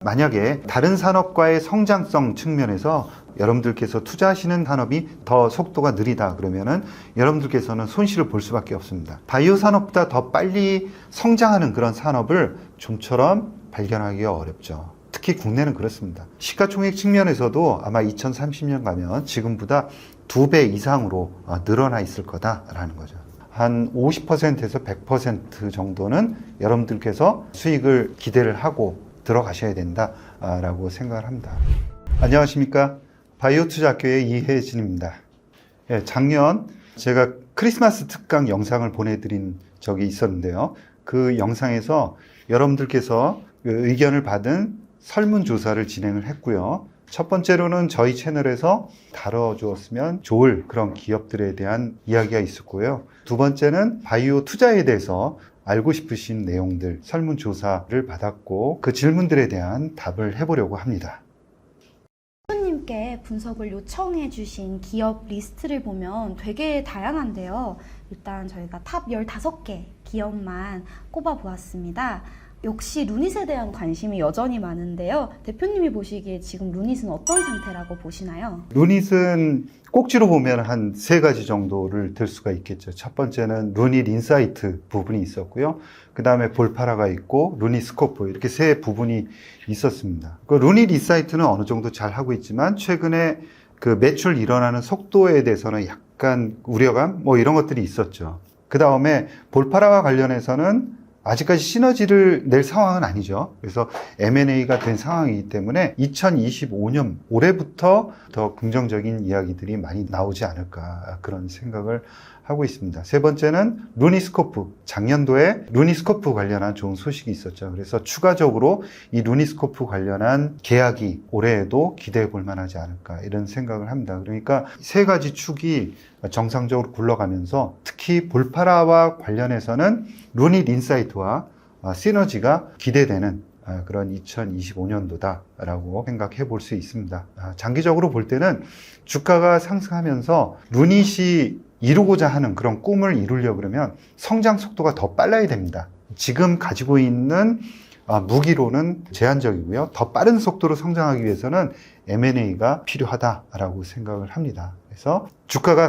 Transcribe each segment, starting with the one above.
만약에 다른 산업과의 성장성 측면에서 여러분들께서 투자하시는 산업이 더 속도가 느리다 그러면은 여러분들께서는 손실을 볼 수밖에 없습니다. 바이오 산업보다 더 빨리 성장하는 그런 산업을 좀처럼 발견하기가 어렵죠. 특히 국내는 그렇습니다. 시가총액 측면에서도 아마 2030년 가면 지금보다 2배 이상으로 늘어나 있을 거다라는 거죠. 한 50%에서 100% 정도는 여러분들께서 수익을 기대를 하고 들어가셔야 된다라고 생각을 합니다. 안녕하십니까? 바이오 투자학교의 이혜진입니다. 작년 제가 크리스마스 특강 영상을 보내드린 적이 있었는데요. 그 영상에서 여러분들께서 의견을 받은 설문조사를 진행을 했고요. 첫 번째로는 저희 채널에서 다뤄주었으면 좋을 그런 기업들에 대한 이야기가 있었고요. 두 번째는 바이오 투자에 대해서 알고 싶으신 내용들 설문조사를 받았고 그 질문들에 대한 답을 해보려고 합니다. 대표님께 분석을 요청해 주신 기업 리스트를 보면 되게 다양한데요. 일단 저희가 탑 15개 기업만 꼽아 보았습니다. 역시 루닛에 대한 관심이 여전히 많은데요. 대표님이 보시기에 지금 루닛은 어떤 상태라고 보시나요? 루닛은 꼭지로 보면 한 3가지 정도를 들 수가 있겠죠. 첫 번째는 루닛 인사이트 부분이 있었고요. 그 다음에 볼파라가 있고 루닛 스코프 이렇게 세 부분이 있었습니다. 그 루닛 인사이트는 어느 정도 잘 하고 있지만 최근에 그 매출 일어나는 속도에 대해서는 약간 우려감 이런 것들이 있었죠. 그 다음에 볼파라와 관련해서는 아직까지 시너지를 낼 상황은 아니죠. 그래서 M&A가 된 상황이기 때문에 2025년 올해부터 더 긍정적인 이야기들이 많이 나오지 않을까 그런 생각을 하고 있습니다. 세 번째는 루니스코프. 작년도에 루니스코프 관련한 좋은 소식이 있었죠. 그래서 추가적으로 이 루니스코프 관련한 계약이 올해에도 기대해 볼 만하지 않을까 이런 생각을 합니다. 그러니까 3가지 축이 정상적으로 굴러가면서 특히 볼파라와 관련해서는 루닛 인사이트와 시너지가 기대되는 그런 2025년도다라고 생각해 볼 수 있습니다. 장기적으로 볼 때는 주가가 상승하면서 루닛이 이루고자 하는 그런 꿈을 이루려고 그러면 성장 속도가 더 빨라야 됩니다. 지금 가지고 있는 무기로는 제한적이고요. 더 빠른 속도로 성장하기 위해서는 M&A가 필요하다라고 생각을 합니다. 그래서 주가가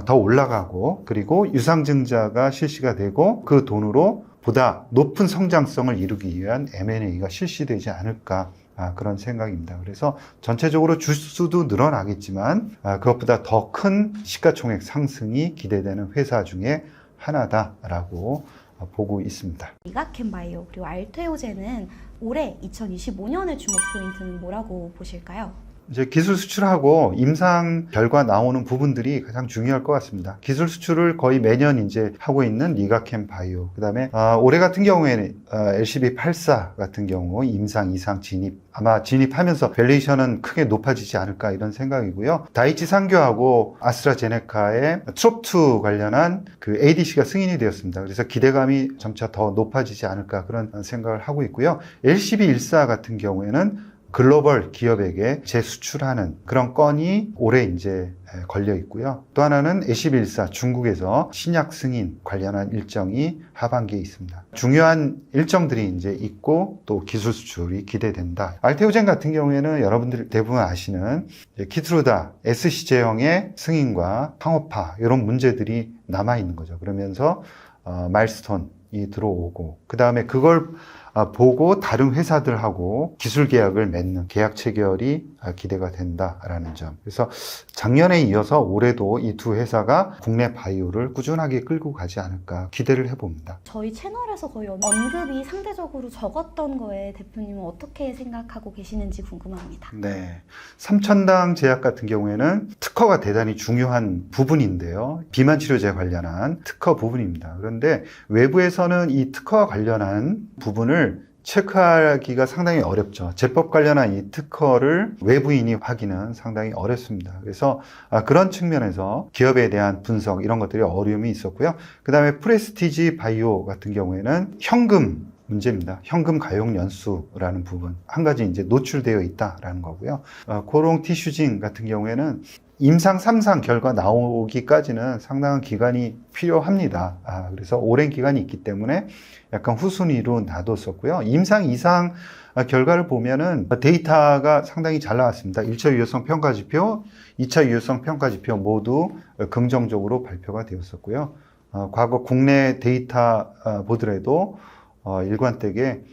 더 올라가고 그리고 유상증자가 실시가 되고 그 돈으로 보다 높은 성장성을 이루기 위한 M&A가 실시되지 않을까 그런 생각입니다. 그래서 전체적으로 주수도 늘어나겠지만 그것보다 더 큰 시가총액 상승이 기대되는 회사 중에 하나다라고 보고 있습니다. 리가캠바이오 그리고 알테오젠은 올해 2025년의 주목 포인트는 뭐라고 보실까요? 이제 기술 수출하고 임상 결과 나오는 부분들이 가장 중요할 것 같습니다. 기술 수출을 거의 매년 이제 하고 있는 리가캠 바이오. 그 다음에 올해 같은 경우에는 LCB84 같은 경우 임상 이상 진입. 아마 진입하면서 밸류에이션은 크게 높아지지 않을까 이런 생각이고요. 다이치 상교하고 아스트라제네카의 트롭2 관련한 그 ADC가 승인이 되었습니다. 그래서 기대감이 점차 더 높아지지 않을까 그런 생각을 하고 있고요. LCB14 같은 경우에는 글로벌 기업에게 재수출하는 그런 건이 올해 이제 걸려 있고요. 또 하나는 LCB14 중국에서 신약 승인 관련한 일정이 하반기에 있습니다. 중요한 일정들이 이제 있고 또 기술 수출이 기대된다. 알테오젠 같은 경우에는 여러분들 대부분 아시는 키트루다 SC 제형의 승인과 상업화 이런 문제들이 남아 있는 거죠. 그러면서 마일스톤이 들어오고 그 다음에 그걸 보고 다른 회사들하고 기술 계약을 맺는 계약 체결이 기대가 된다라는 점. 그래서 작년에 이어서 올해도 이 두 회사가 국내 바이오를 꾸준하게 끌고 가지 않을까 기대를 해봅니다. 저희 채널에서 거의 언급이 상대적으로 적었던 거에 대표님은 어떻게 생각하고 계시는지 궁금합니다. 네, 삼천당 제약 같은 경우에는 특허가 대단히 중요한 부분인데요. 비만 치료제 관련한 특허 부분입니다. 그런데 외부에서는 이 특허와 관련한 부분을 체크하기가 상당히 어렵죠. 제법 관련한 이 특허를 외부인이 확인은 상당히 어렵습니다. 그래서 그런 측면에서 기업에 대한 분석 이런 것들이 어려움이 있었고요. 그 다음에 프레스티지 바이오 같은 경우에는 현금 문제입니다. 현금 가용 연수라는 부분 한 가지 이제 노출되어 있다라는 거고요. 코롱 티슈징 같은 경우에는 임상 3상 결과 나오기까지는 상당한 기간이 필요합니다. 그래서 오랜 기간이 있기 때문에 약간 후순위로 놔뒀었고요. 임상 2상 결과를 보면은 데이터가 상당히 잘 나왔습니다. 1차 유효성 평가지표, 2차 유효성 평가지표 모두 긍정적으로 발표가 되었었고요. 과거 국내 데이터 보더라도 일관되게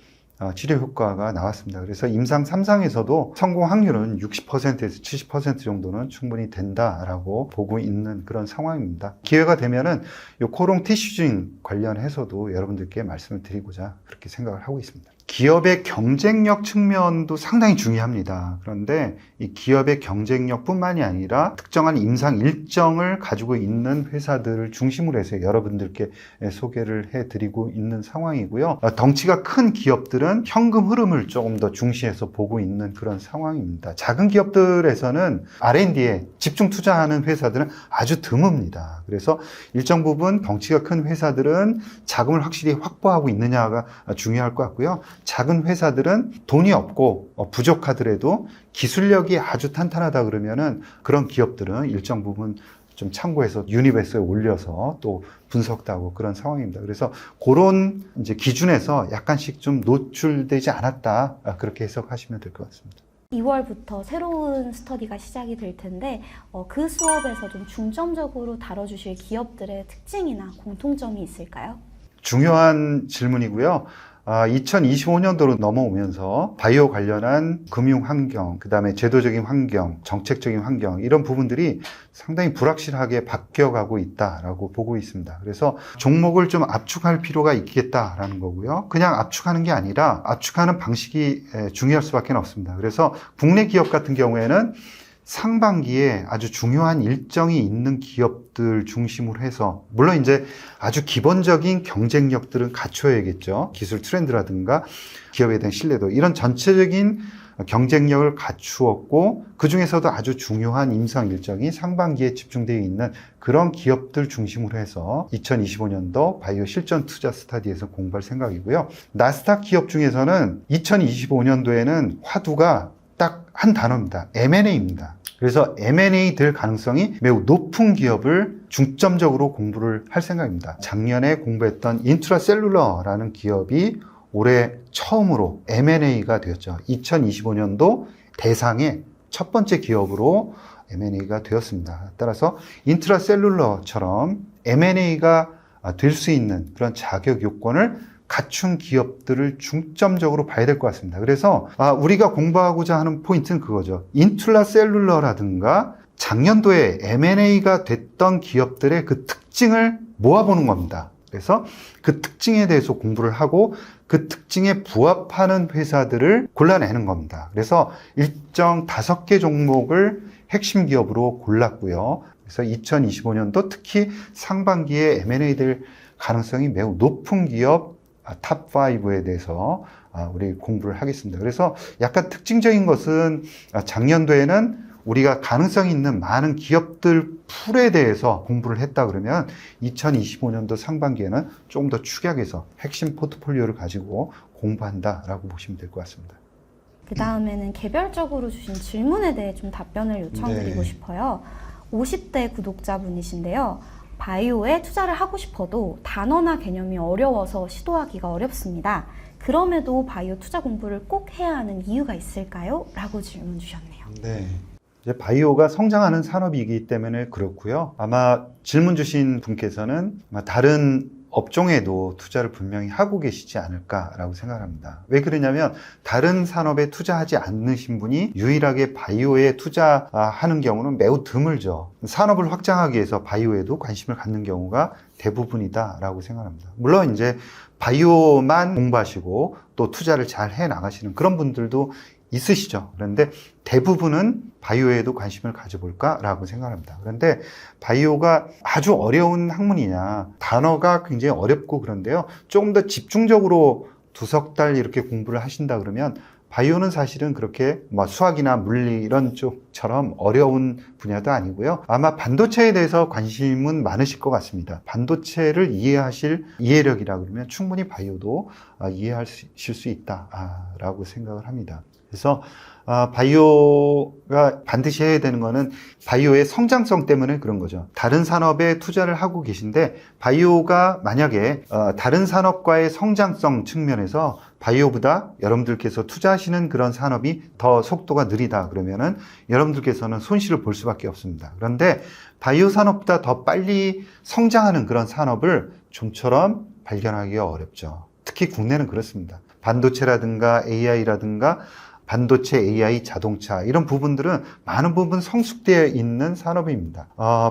치료 효과가 나왔습니다. 그래서 임상 3상에서도 성공 확률은 60%에서 70% 정도는 충분히 된다라고 보고 있는 그런 상황입니다. 기회가 되면은 이 코롱 티슈징 관련해서도 여러분들께 말씀을 드리고자 그렇게 생각을 하고 있습니다. 기업의 경쟁력 측면도 상당히 중요합니다. 그런데 이 기업의 경쟁력뿐만이 아니라 특정한 임상 일정을 가지고 있는 회사들을 중심으로 해서 여러분들께 소개를 해드리고 있는 상황이고요. 덩치가 큰 기업들은 현금 흐름을 조금 더 중시해서 보고 있는 그런 상황입니다. 작은 기업들에서는 R&D에 집중 투자하는 회사들은 아주 드뭅니다. 그래서 일정 부분 덩치가 큰 회사들은 자금을 확실히 확보하고 있느냐가 중요할 것 같고요. 작은 회사들은 돈이 없고 부족하더라도 기술력이 아주 탄탄하다 그러면은 그런 기업들은 일정 부분 좀 참고해서 유니버스에 올려서 또 분석도 하고 그런 상황입니다. 그래서 그런 이제 기준에서 약간씩 좀 노출되지 않았다 그렇게 해석하시면 될 것 같습니다. 2월부터 새로운 스터디가 시작이 될 텐데 그 수업에서 좀 중점적으로 다뤄주실 기업들의 특징이나 공통점이 있을까요? 중요한 질문이고요. 2025년도로 넘어오면서 바이오 관련한 금융 환경, 그 다음에 제도적인 환경, 정책적인 환경 이런 부분들이 상당히 불확실하게 바뀌어가고 있다라고 보고 있습니다. 그래서 종목을 좀 압축할 필요가 있겠다라는 거고요. 그냥 압축하는 게 아니라 압축하는 방식이 중요할 수밖에 없습니다. 그래서 국내 기업 같은 경우에는 상반기에 아주 중요한 일정이 있는 기업들 중심으로 해서 물론 이제 아주 기본적인 경쟁력들은 갖춰야겠죠. 기술 트렌드라든가 기업에 대한 신뢰도 이런 전체적인 경쟁력을 갖추었고 그 중에서도 아주 중요한 임상 일정이 상반기에 집중되어 있는 그런 기업들 중심으로 해서 2025년도 바이오 실전 투자 스터디에서 공부할 생각이고요. 나스닥 기업 중에서는 2025년도에는 화두가 딱 한 단어입니다. M&A입니다. 그래서 M&A 될 가능성이 매우 높은 기업을 중점적으로 공부를 할 생각입니다. 작년에 공부했던 인트라셀룰러라는 기업이 올해 처음으로 M&A가 되었죠. 2025년도 대상의 첫 번째 기업으로 M&A가 되었습니다. 따라서 인트라셀룰러처럼 M&A가 될 수 있는 그런 자격 요건을 갖춘 기업들을 중점적으로 봐야 될 것 같습니다. 그래서 우리가 공부하고자 하는 포인트는 그거죠. 인트라셀룰러라든가 작년도에 M&A가 됐던 기업들의 그 특징을 모아보는 겁니다. 그래서 그 특징에 대해서 공부를 하고 그 특징에 부합하는 회사들을 골라내는 겁니다. 그래서 일정 5개 종목을 핵심 기업으로 골랐고요. 그래서 2025년도 특히 상반기에 M&A 될 가능성이 매우 높은 기업 탑5에 대해서 우리 공부를 하겠습니다. 그래서 약간 특징적인 것은 작년도에는 우리가 가능성이 있는 많은 기업들 풀에 대해서 공부를 했다 그러면 2025년도 상반기에는 조금 더 축약해서 핵심 포트폴리오를 가지고 공부한다라고 보시면 될 것 같습니다. 그 다음에는 개별적으로 주신 질문에 대해 좀 답변을 요청드리고 싶어요. 50대 구독자분이신데요. 바이오에 투자를 하고 싶어도 단어나 개념이 어려워서 시도하기가 어렵습니다. 그럼에도 바이오 투자 공부를 꼭 해야 하는 이유가 있을까요? 라고 질문 주셨네요. 네. 이제 바이오가 성장하는 산업이기 때문에 그렇고요. 아마 질문 주신 분께서는 다른 업종에도 투자를 분명히 하고 계시지 않을까라고 생각합니다. 왜 그러냐면 다른 산업에 투자하지 않으신 분이 유일하게 바이오에 투자하는 경우는 매우 드물죠. 산업을 확장하기 위해서 바이오에도 관심을 갖는 경우가 대부분이다라고 생각합니다. 물론 이제 바이오만 공부하시고 또 투자를 잘 해 나가시는 그런 분들도 있으시죠. 그런데 대부분은 바이오에도 관심을 가져볼까라고 생각합니다. 그런데 바이오가 아주 어려운 학문이냐, 단어가 굉장히 어렵고 그런데요. 조금 더 집중적으로 2-3달 이렇게 공부를 하신다 그러면 바이오는 사실은 그렇게 뭐 수학이나 물리 이런 쪽처럼 어려운 분야도 아니고요. 아마 반도체에 대해서 관심은 많으실 것 같습니다. 반도체를 이해하실 이해력이라 그러면 충분히 바이오도 이해하실 수 있다라고 생각을 합니다. 그래서 바이오가 반드시 해야 되는 거는 바이오의 성장성 때문에 그런 거죠. 다른 산업에 투자를 하고 계신데 바이오가 만약에 다른 산업과의 성장성 측면에서 바이오보다 여러분들께서 투자하시는 그런 산업이 더 속도가 느리다 그러면은 여러분들께서는 손실을 볼 수밖에 없습니다. 그런데 바이오 산업보다 더 빨리 성장하는 그런 산업을 좀처럼 발견하기가 어렵죠. 특히 국내는 그렇습니다. 반도체라든가 AI라든가 반도체, AI, 자동차 이런 부분들은 많은 부분 성숙되어 있는 산업입니다.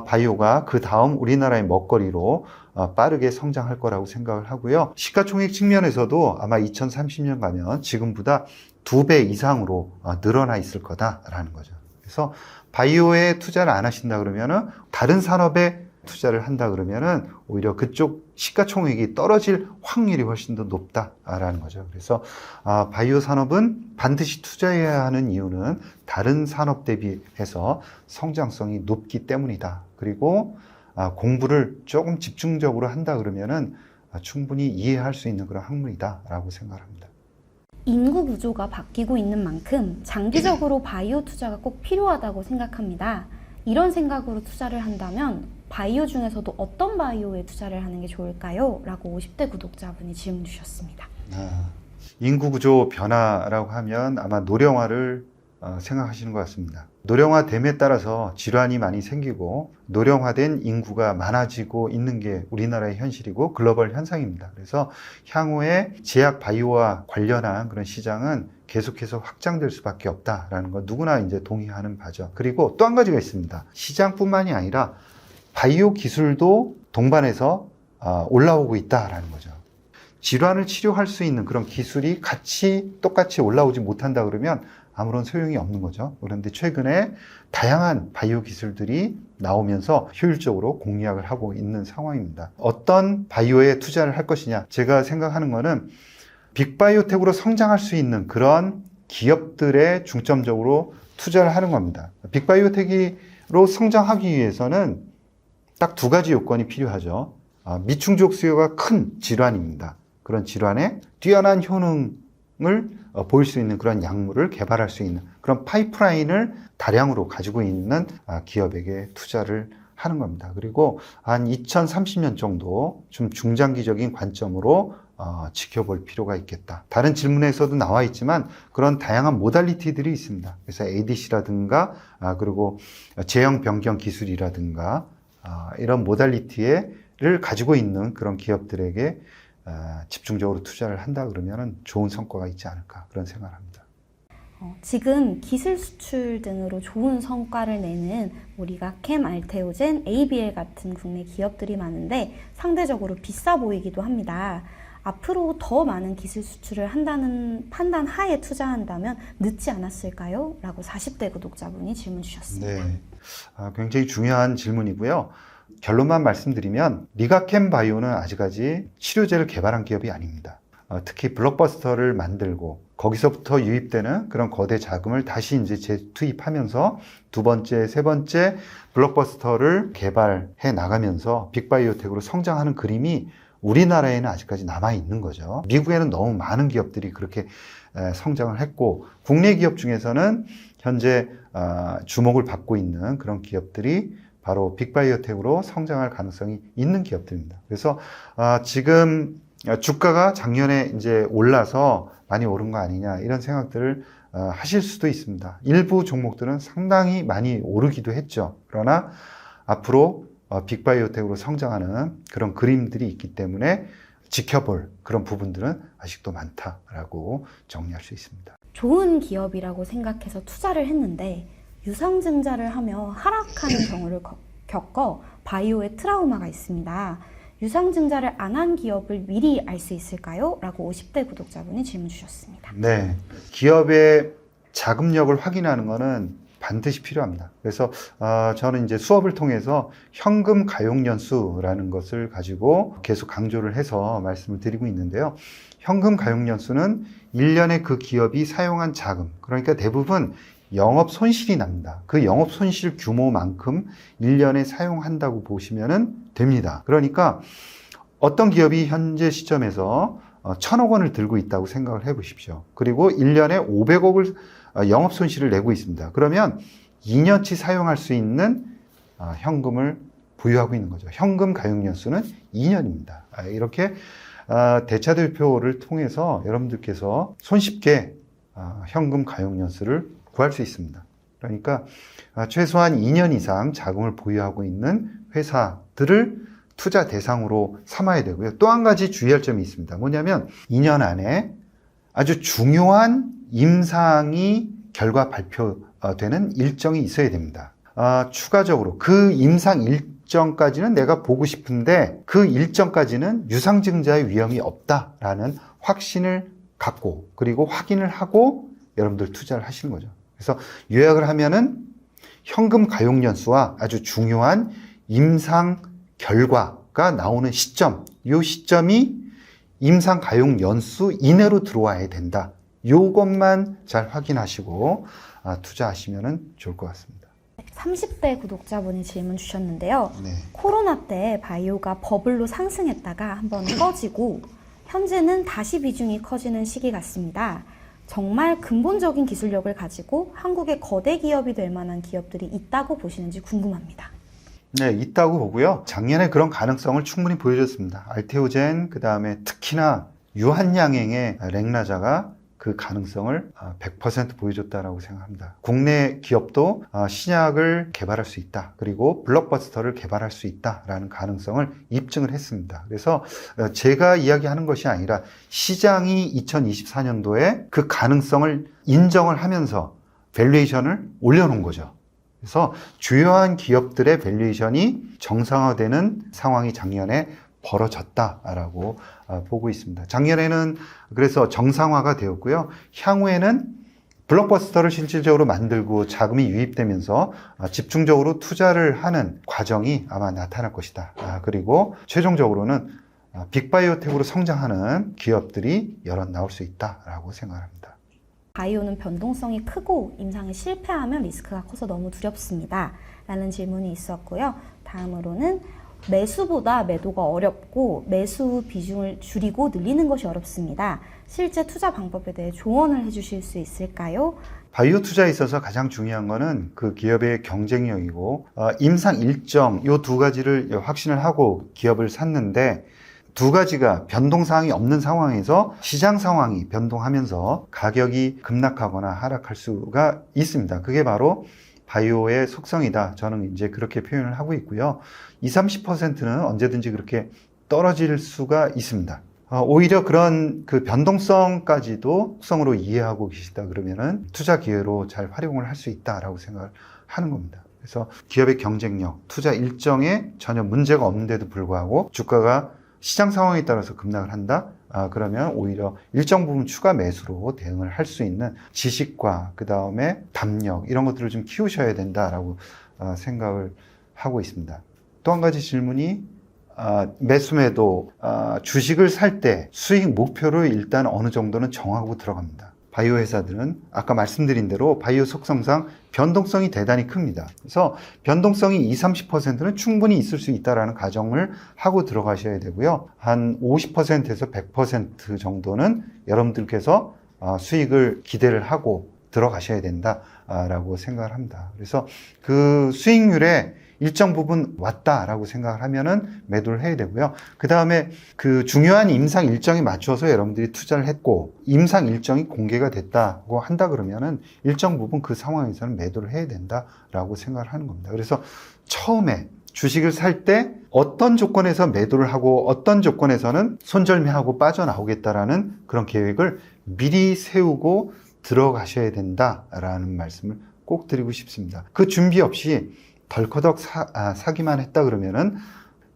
바이오가 그 다음 우리나라의 먹거리로 빠르게 성장할 거라고 생각을 하고요. 시가총액 측면에서도 아마 2030년 가면 지금보다 2배 이상으로 늘어나 있을 거다라는 거죠. 그래서 바이오에 투자를 안 하신다 그러면은 다른 산업에 투자를 한다 그러면은 오히려 그쪽 시가총액이 떨어질 확률이 훨씬 더 높다라는 거죠. 그래서 바이오 산업은 반드시 투자해야 하는 이유는 다른 산업 대비해서 성장성이 높기 때문이다. 그리고 공부를 조금 집중적으로 한다 그러면은 충분히 이해할 수 있는 그런 학문이다라고 생각합니다. 인구 구조가 바뀌고 있는 만큼 장기적으로 바이오 투자가 꼭 필요하다고 생각합니다. 이런 생각으로 투자를 한다면 바이오 중에서도 어떤 바이오에 투자를 하는 게 좋을까요? 라고 50대 구독자분이 질문 주셨습니다. 인구 구조 변화라고 하면 아마 노령화를 생각하시는 것 같습니다. 노령화됨에 따라서 질환이 많이 생기고 노령화된 인구가 많아지고 있는 게 우리나라의 현실이고 글로벌 현상입니다. 그래서 향후에 제약 바이오와 관련한 그런 시장은 계속해서 확장될 수밖에 없다라는 거 누구나 이제 동의하는 바죠. 그리고 또 한 가지가 있습니다. 시장뿐만이 아니라 바이오 기술도 동반해서 올라오고 있다라는 거죠. 질환을 치료할 수 있는 그런 기술이 똑같이 올라오지 못한다 그러면 아무런 소용이 없는 거죠. 그런데 최근에 다양한 바이오 기술들이 나오면서 효율적으로 공략을 하고 있는 상황입니다. 어떤 바이오에 투자를 할 것이냐? 제가 생각하는 거는 빅바이오텍으로 성장할 수 있는 그런 기업들에 중점적으로 투자를 하는 겁니다. 빅바이오텍으로 성장하기 위해서는 딱 2가지 요건이 필요하죠. 미충족 수요가 큰 질환입니다. 그런 질환에 뛰어난 효능을 보일 수 있는 그런 약물을 개발할 수 있는 그런 파이프라인을 다량으로 가지고 있는 기업에게 투자를 하는 겁니다. 그리고 한 2030년 정도 좀 중장기적인 관점으로 지켜볼 필요가 있겠다. 다른 질문에서도 나와 있지만 그런 다양한 모달리티들이 있습니다. 그래서 ADC라든가 그리고 제형 변경 기술이라든가 이런 모달리티를 가지고 있는 그런 기업들에게 집중적으로 투자를 한다 그러면 좋은 성과가 있지 않을까 그런 생각을 합니다. 지금 기술 수출 등으로 좋은 성과를 내는 우리가 캠, 알테오젠, ABL 같은 국내 기업들이 많은데 상대적으로 비싸 보이기도 합니다. 앞으로 더 많은 기술 수출을 한다는 판단 하에 투자한다면 늦지 않았을까요? 라고 40대 구독자분이 질문 주셨습니다. 네, 굉장히 중요한 질문이고요. 결론만 말씀드리면 리가캠 바이오는 아직까지 치료제를 개발한 기업이 아닙니다. 특히 블록버스터를 만들고 거기서부터 유입되는 그런 거대 자금을 다시 이제 재투입하면서 2번째, 3번째 블록버스터를 개발해 나가면서 빅바이오텍으로 성장하는 그림이 우리나라에는 아직까지 남아있는 거죠. 미국에는 너무 많은 기업들이 그렇게 성장을 했고 국내 기업 중에서는 현재 주목을 받고 있는 그런 기업들이 바로 빅바이오텍으로 성장할 가능성이 있는 기업들입니다. 그래서 지금 주가가 작년에 이제 올라서 많이 오른 거 아니냐 이런 생각들을 하실 수도 있습니다. 일부 종목들은 상당히 많이 오르기도 했죠. 그러나 앞으로 빅바이오텍으로 성장하는 그런 그림들이 있기 때문에 지켜볼 그런 부분들은 아직도 많다라고 정리할 수 있습니다. 좋은 기업이라고 생각해서 투자를 했는데 유상증자를 하며 하락하는 경우를 겪어 바이오에 트라우마가 있습니다. 유상증자를 안 한 기업을 미리 알 수 있을까요? 라고 50대 구독자분이 질문 주셨습니다. 네, 기업의 자금력을 확인하는 것은 반드시 필요합니다. 그래서 저는 이제 수업을 통해서 현금 가용연수라는 것을 가지고 계속 강조를 해서 말씀을 드리고 있는데요. 현금 가용연수는 1년에 그 기업이 사용한 자금, 그러니까 대부분 영업 손실이 납니다. 그 영업 손실 규모만큼 1년에 사용한다고 보시면 됩니다. 그러니까 어떤 기업이 현재 시점에서 1,000억 원을 들고 있다고 생각을 해 보십시오. 그리고 1년에 500억을 영업 손실을 내고 있습니다. 그러면 2년치 사용할 수 있는 현금을 보유하고 있는 거죠. 현금 가용연수는 2년입니다. 이렇게 대차대표를 통해서 여러분들께서 손쉽게 현금 가용연수를 구할 수 있습니다. 그러니까 최소한 2년 이상 자금을 보유하고 있는 회사들을 투자 대상으로 삼아야 되고요. 또 한 가지 주의할 점이 있습니다. 뭐냐면 2년 안에 아주 중요한 임상이 결과 발표되는 일정이 있어야 됩니다. 추가적으로 그 임상 일정까지는 내가 보고 싶은데 그 일정까지는 유상증자의 위험이 없다라는 확신을 갖고 그리고 확인을 하고 여러분들 투자를 하시는 거죠. 그래서 요약을 하면은 현금 가용연수와 아주 중요한 임상 결과가 나오는 시점, 이 시점이 임상 가용연수 이내로 들어와야 된다. 요것만 잘 확인하시고 투자하시면 좋을 것 같습니다. 30대 구독자분이 질문 주셨는데요. 네. 코로나 때 바이오가 버블로 상승했다가 한번 꺼지고 현재는 다시 비중이 커지는 시기 같습니다. 정말 근본적인 기술력을 가지고 한국의 거대 기업이 될 만한 기업들이 있다고 보시는지 궁금합니다. 네, 있다고 보고요. 작년에 그런 가능성을 충분히 보여줬습니다. 알테오젠, 그 다음에 특히나 유한양행의 렉나자가 그 가능성을 100% 보여줬다라고 생각합니다. 국내 기업도 신약을 개발할 수 있다. 그리고 블록버스터를 개발할 수 있다라는 가능성을 입증을 했습니다. 그래서 제가 이야기하는 것이 아니라 시장이 2024년도에 그 가능성을 인정을 하면서 밸류에이션을 올려놓은 거죠. 그래서 주요한 기업들의 밸류에이션이 정상화되는 상황이 작년에 벌어졌다라고 보고 있습니다. 작년에는 그래서 정상화가 되었고요. 향후에는 블록버스터를 실질적으로 만들고 자금이 유입되면서 집중적으로 투자를 하는 과정이 아마 나타날 것이다. 그리고 최종적으로는 빅바이오텍으로 성장하는 기업들이 여럿 나올 수 있다라고 생각합니다. 바이오는 변동성이 크고 임상에 실패하면 리스크가 커서 너무 두렵습니다. 라는 질문이 있었고요. 다음으로는 매수보다 매도가 어렵고 매수 비중을 줄이고 늘리는 것이 어렵습니다. 실제 투자 방법에 대해 조언을 해주실 수 있을까요? 바이오 투자에 있어서 가장 중요한 거는 그 기업의 경쟁력이고 임상 일정 이 두 가지를 확신을 하고 기업을 샀는데 두 가지가 변동사항이 없는 상황에서 시장 상황이 변동하면서 가격이 급락하거나 하락할 수가 있습니다. 그게 바로 바이오의 속성이다. 저는 이제 그렇게 표현을 하고 있고요. 20-30%는 언제든지 그렇게 떨어질 수가 있습니다. 오히려 그런 그 변동성까지도 속성으로 이해하고 계시다 그러면은 투자 기회로 잘 활용을 할 수 있다라고 생각을 하는 겁니다. 그래서 기업의 경쟁력, 투자 일정에 전혀 문제가 없는데도 불구하고 주가가 시장 상황에 따라서 급락을 한다? 그러면 오히려 일정 부분 추가 매수로 대응을 할 수 있는 지식과 그 다음에 담력 이런 것들을 좀 키우셔야 된다라고 생각을 하고 있습니다. 또 한 가지 질문이 매수매도 주식을 살 때 수익 목표를 일단 어느 정도는 정하고 들어갑니다. 바이오 회사들은 아까 말씀드린 대로 바이오 속성상 변동성이 대단히 큽니다. 그래서 변동성이 20-30%는 충분히 있을 수 있다는 가정을 하고 들어가셔야 되고요. 한 50%에서 100% 정도는 여러분들께서 수익을 기대를 하고 들어가셔야 된다라고 생각을 합니다. 그래서 그 수익률에 일정 부분 왔다라고 생각을 하면은 매도를 해야 되고요. 그 다음에 그 중요한 임상 일정에 맞춰서 여러분들이 투자를 했고 임상 일정이 공개가 됐다고 한다 그러면은 일정 부분 그 상황에서는 매도를 해야 된다라고 생각을 하는 겁니다. 그래서 처음에 주식을 살 때 어떤 조건에서 매도를 하고 어떤 조건에서는 손절매하고 빠져나오겠다라는 그런 계획을 미리 세우고 들어가셔야 된다라는 말씀을 꼭 드리고 싶습니다. 그 준비 없이 덜커덕 사기만 했다 그러면은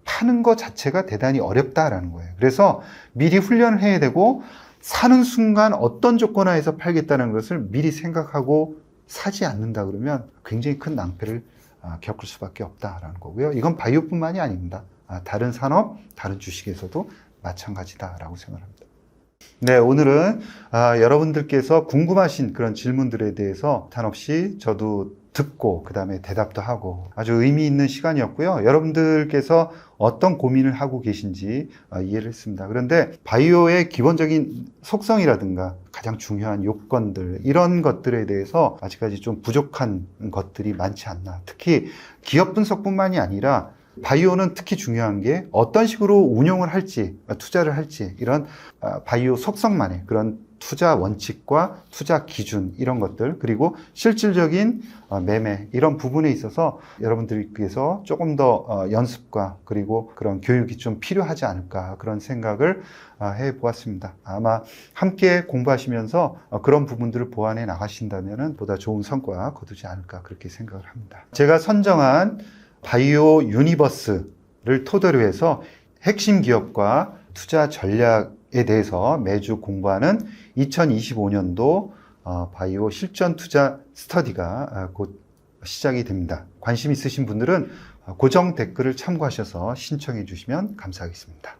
파는 것 자체가 대단히 어렵다라는 거예요. 그래서 미리 훈련을 해야 되고 사는 순간 어떤 조건하에서 팔겠다는 것을 미리 생각하고 사지 않는다 그러면 굉장히 큰 낭패를 겪을 수밖에 없다라는 거고요. 이건 바이오뿐만이 아닙니다. 다른 산업, 다른 주식에서도 마찬가지다라고 생각합니다. 네, 오늘은 여러분들께서 궁금하신 그런 질문들에 대해서 한없이 저도 듣고 그 다음에 대답도 하고 아주 의미 있는 시간이었고요. 여러분들께서 어떤 고민을 하고 계신지 이해를 했습니다. 그런데 바이오의 기본적인 속성이라든가 가장 중요한 요건들 이런 것들에 대해서 아직까지 좀 부족한 것들이 많지 않나. 특히 기업 분석뿐만이 아니라 바이오는 특히 중요한 게 어떤 식으로 운용을 할지, 투자를 할지 이런 바이오 속성만의 그런 투자 원칙과 투자 기준 이런 것들 그리고 실질적인 매매 이런 부분에 있어서 여러분들께서 조금 더 연습과 그리고 그런 교육이 좀 필요하지 않을까 그런 생각을 해보았습니다. 아마 함께 공부하시면서 그런 부분들을 보완해 나가신다면 보다 좋은 성과 거두지 않을까 그렇게 생각을 합니다. 제가 선정한 바이오 유니버스를 토대로 해서 핵심 기업과 투자 전략에 대해서 매주 공부하는 2025년도 바이오 실전 투자 스터디가 곧 시작이 됩니다. 관심 있으신 분들은 고정 댓글을 참고하셔서 신청해 주시면 감사하겠습니다.